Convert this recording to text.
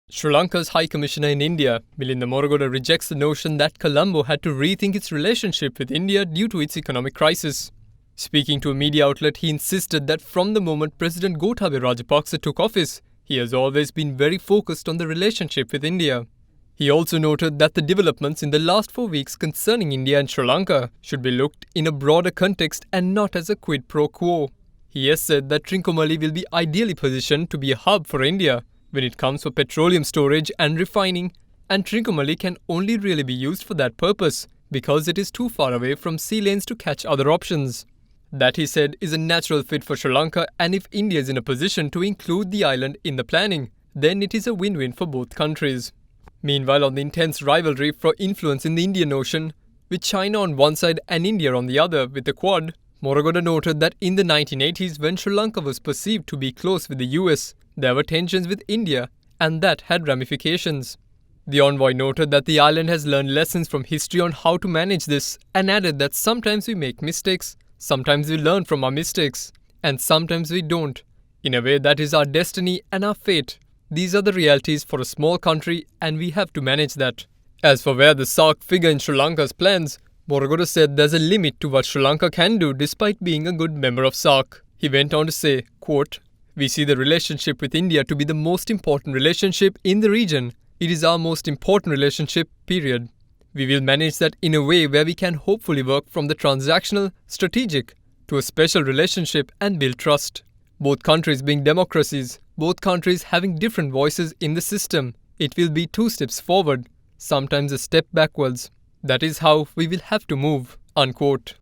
Sri Lanka's High Commissioner in India, Milinda Moraghoda, rejects the notion that Colombo had to rethink its relationship with India due to its economic crisis. Speaking to a media outlet, he insisted that from the moment President Gotabaya Rajapaksa took office, he has always been very focused on the relationship with India. He also noted that the developments in the last 4 weeks concerning India and Sri Lanka should be looked in a broader context and not as a quid pro quo. He has said that Trincomalee will be ideally positioned to be a hub for India when it comes for petroleum storage and refining, and Trincomalee can only really be used for that purpose because it is too far away from sea lanes to catch other options. That, he said, is a natural fit for Sri Lanka, and if India is in a position to include the island in the planning, then it is a win-win for both countries. Meanwhile, on the intense rivalry for influence in the Indian Ocean, with China on one side and India on the other with the Quad, Moraghoda noted that in the 1980s, when Sri Lanka was perceived to be close with the US, there were tensions with India, and that had ramifications. The envoy noted that the island has learned lessons from history on how to manage this, and added that sometimes we make mistakes, sometimes we learn from our mistakes, and sometimes we don't. In a way, that is our destiny and our fate. These are the realities for a small country, and we have to manage that. As for where the SAARC figure in Sri Lanka's plans, Moraghoda said there's a limit to what Sri Lanka can do despite being a good member of SAARC. He went on to say, quote, "We see the relationship with India to be the most important relationship in the region. It is our most important relationship, period. We will manage that in a way where we can hopefully work from the transactional, strategic, to a special relationship and build trust. Both countries being democracies, both countries having different voices in the system, it will be 2 steps forward, sometimes a step backwards. That is how we will have to move," unquote.